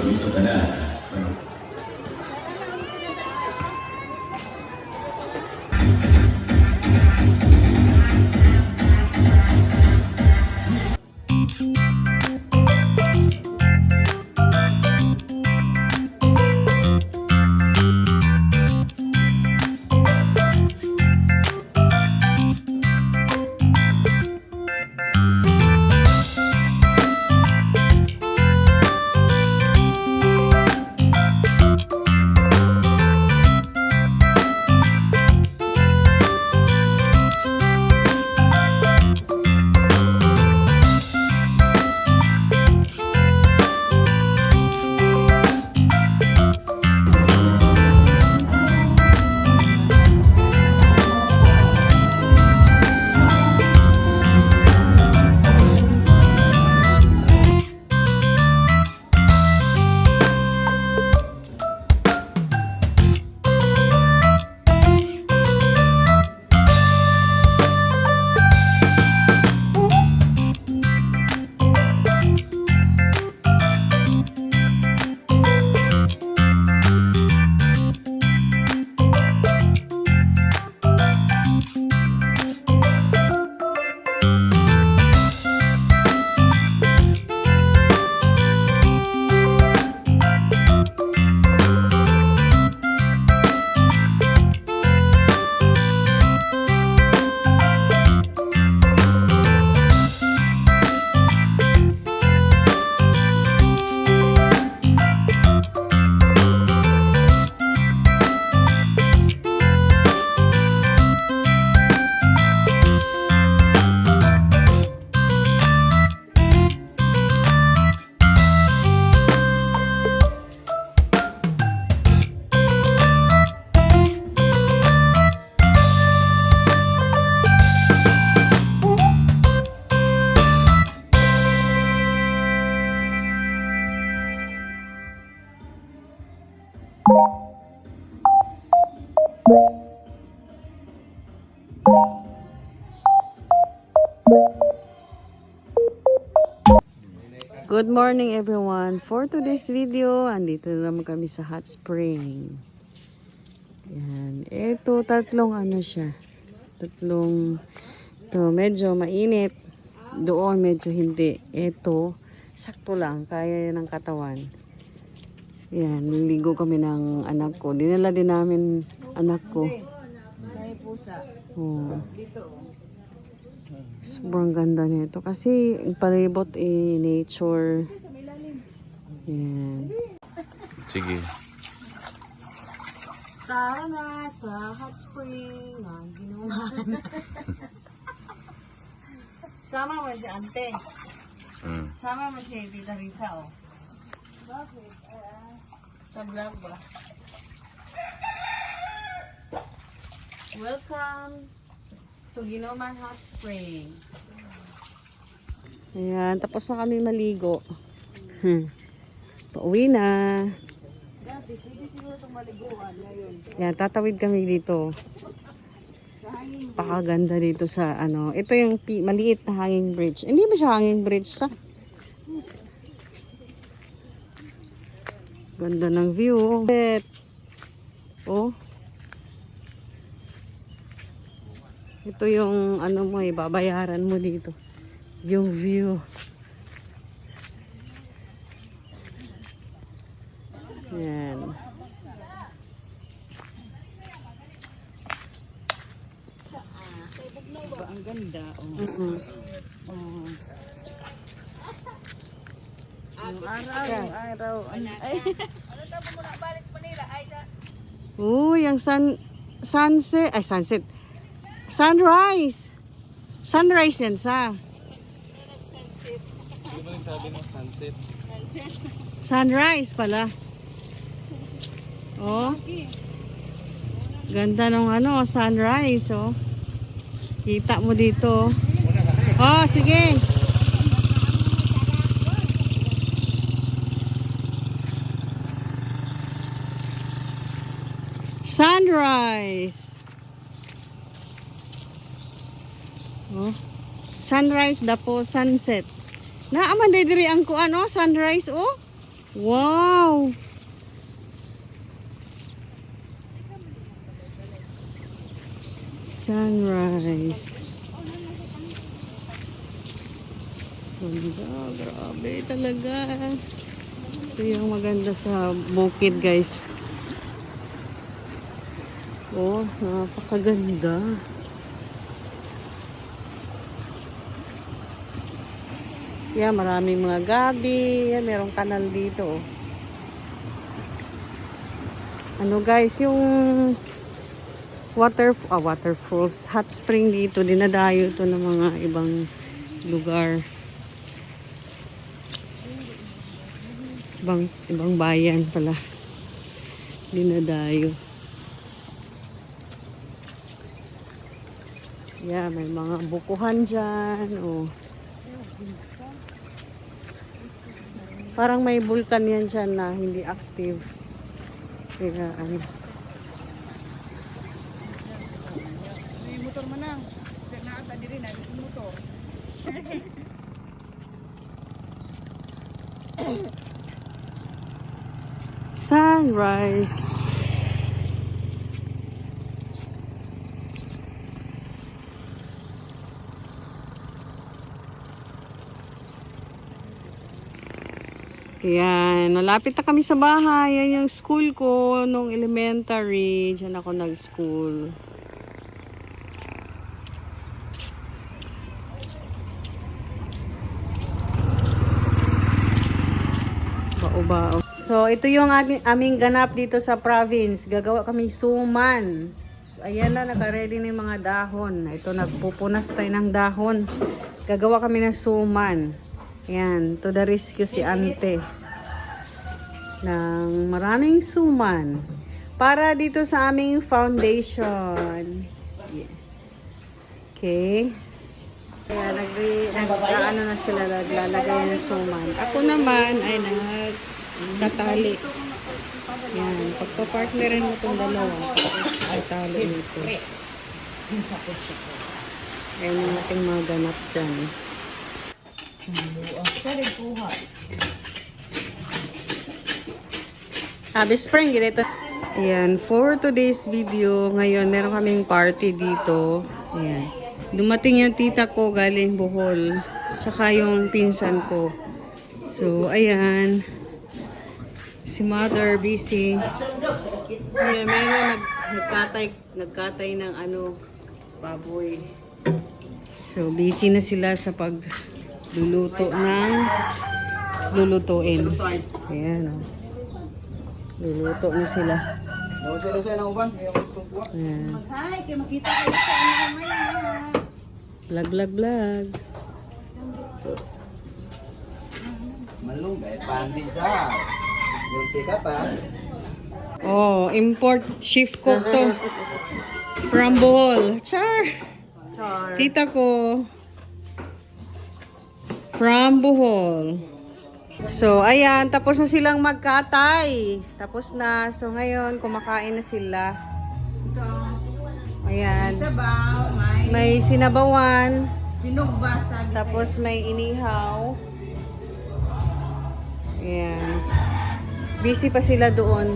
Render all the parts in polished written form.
kami sa tanan. Good morning everyone. For today's video, andito na naman kami sa hot spring. Yan. Ito, tatlong ano siya. Tatlong, to medyo mainit. Doon medyo hindi. Ito, sakto lang. Kaya ng katawan. Yan, niligo kami ng anak ko. Dinala din namin anak ko. Oh. Sobrang ganda nito kasi palibot nature. Yan. Sige. Tara na sa hot spring ng Ginuman. Sama mo si Ante. Sama mo si Tita Risa, oh. Bakit? Sa vlog ba? Welcome to Ginuman Hot Spring. Ayan, tapos na kami maligo. Pauwi na. Ayan, tatawid kami dito. Pakaganda dito sa ano. Ito yung maliit na hanging bridge. Hindi ba siya hanging bridge sa? Ganda ng view. Oh. Ito yung ano mo, babayaran mo dito. Yung view. Yan. Ang ganda. Oh. Oh. Yung araw. Ay. Ano tawag mo na balik Manila? Yung sunset. Ay, sunset. Sunrise. Sunrise yan sa. Ano ba nagsabi ng sunset? Sunrise pala. Oh. Ganda ng ano, sunrise, oh. Kita mo dito. Oh, sige. Sunrise. Oh. Sunrise dapo sunset. Naaman day diri ang kuan, oh, sunrise, oh. Wow! Sunrise. Ganda, grabe talaga. Ito yung maganda sa bukid, guys. Oh, napakaganda. Yeah, maraming mga gabi. Yan, merong kanal dito. Oh. Ano guys, yung waterfalls, hot spring dito, dinadayo ito ng mga ibang lugar. Ibang bayan pala. Dinadayo. Yeah, may mga bukuhan dyan. Oh. Parang may vulkan yan dyan na hindi active. Kaya ano. May motor man lang. Sa naata diri na yung motor. Sunrise. Yan, malapit na kami sa bahay. Yan yung school ko nung elementary. Diyan ako nag-school. Bao-bao. So, ito yung aming ganap dito sa province. Gagawa kaming suman. So, ayan na, naka-ready na yung mga dahon. Ito, nagpupunas tayo ng dahon. Gagawa kami ng suman. Ayan, to the rescue si Ante. Ng maraming suman. Para dito sa aming foundation. Yeah. Okay. Kaya nagkaano na sila, naglalagay ng suman. Ako naman ay nagtatali. Yan, pagpapartnerin mo itong dalawa. Pagtatali nito. Ayan ang ating mga ganap dyan. Best friend, ganito. Ayan, for today's video, ngayon meron kaming party dito. Ayan. Dumating yung tita ko galing Bohol. Tsaka yung pinsan ko. So, ayan. Si mother busy. Ayan, meron nagkatay ng baboy. So, busy na sila sa pagluluto ng lulutuin. Ayan, oh. Luluto na sila. Ayan. Hi, kaya makita kayo sa ano mamaya. Vlog. Malunggay, pandisa. Lunti ka pa. Oh, import chief cook to. From Bohol. Char. Tita ko. From Bohol. So, ayan. Tapos na silang magkatay. Tapos na. So, ngayon, kumakain na sila. Ayan. Sabaw, May sinabawan. sinugba sa Tapos may inihaw. Ayan. Busy pa sila doon.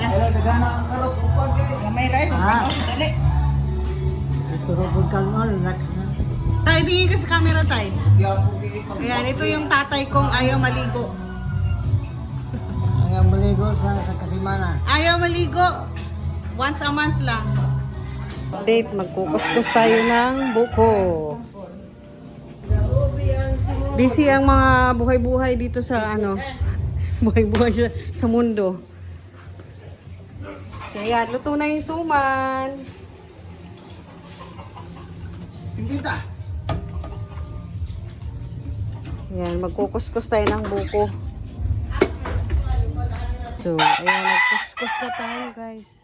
Pero nagana ang karot upag eh. may ride. Dali. Turubog ka mo, Tay, tingin ka sa camera, Tay. Di ako pipag. Ayan, ito yung tatay kong ayaw maligo. Ayaw maligo sa Kasimana. Ayaw maligo. Once a month lang. Date, magkukuskus tayo ng buko. Busy ang mga buhay-buhay dito sa buhay-buhay sa mundo. So, ayan, luto na yung suman. Singkita. Ayan, magkukuskus tayo ng buko. So, ayan, nagkuskus na tayo, guys.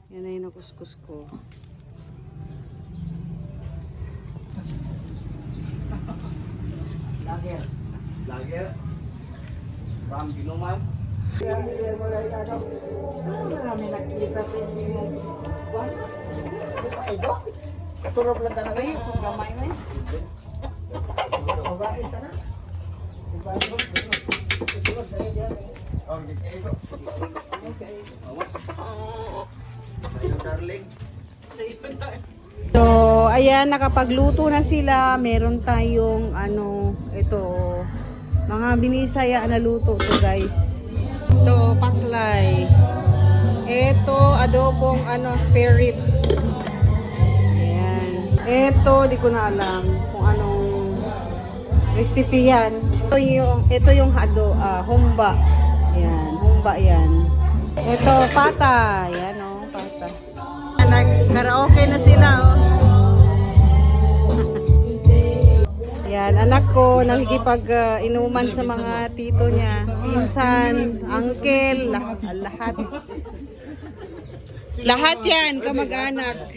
Yan na yung nakuskus ko. Lager. Ram ginuman. Marami nakita sa inyo. Katurog lang ka na kayo. Gamay mo. babae sana. Darling. So, ayan, nakapagluto na sila. Meron tayong, ito, mga binisaya na luto to guys. Ito, paklay. Ito, adobong, spare ribs. Ayan. Ito, di ko na alam kung anong recipe yan. Ito yung humba. Ayan, humba yan. Ito, pata. Ayan, pata. Nag-karaoke na sila, Yan, anak ko nakikipag-inuman sa mga tito niya, pinsan, uncle, lahat. Lahat yan, kamag-anak.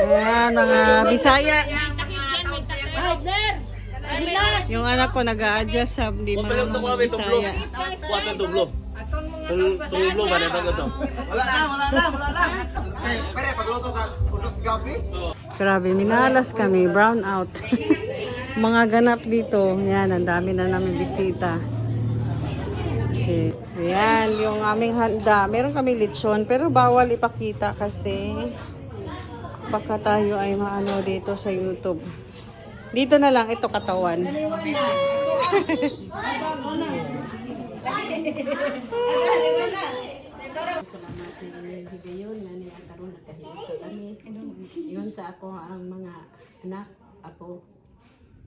Yan, mga Bisaya. Yung anak ko nag-a-adjust sa di mga Bisaya. Tunglo ba na ito? Wala na. Pere, pagluto sa udot gabi. Grabe, minalas kami, brown out. Mga ganap dito, yan, ang dami na namin bisita. Okay. Ayan, yung aming handa. Meron kami lechon, pero bawal ipakita kasi baka tayo ay maano dito sa YouTube. Dito na lang, ito katawan. Yun sa ako ang mga anak ako.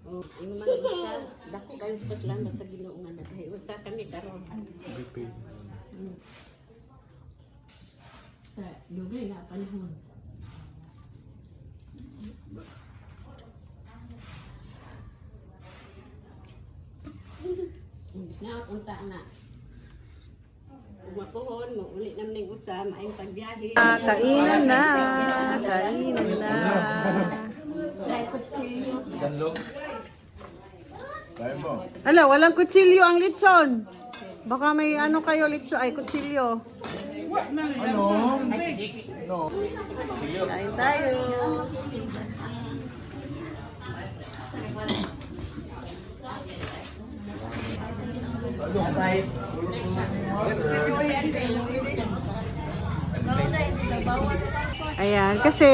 O inuman usa dako kayo pasalamat sa Ginoo nga naghay usa kami karon. Sa dugay na panahon. Na unta na. Mapuhon mo uli nam ning usa maayong pagbiyahe. Kainan na. Kainan na. Danlog. Kaya mo. Hala, walang kutsilyo ang lechon. Baka may kayo lechon. Ay, kutsilyo. Kain tayo. Ayan, kasi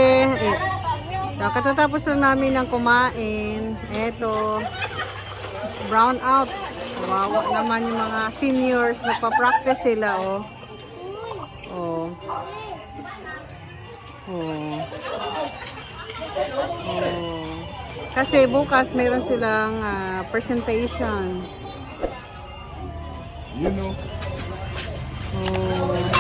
katatapos na namin ng kumain. Eto, brown out. Kawawa naman yung mga seniors. Nagpa-practice sila, Oh. Kasi bukas mayroon silang presentation. You know. Oh.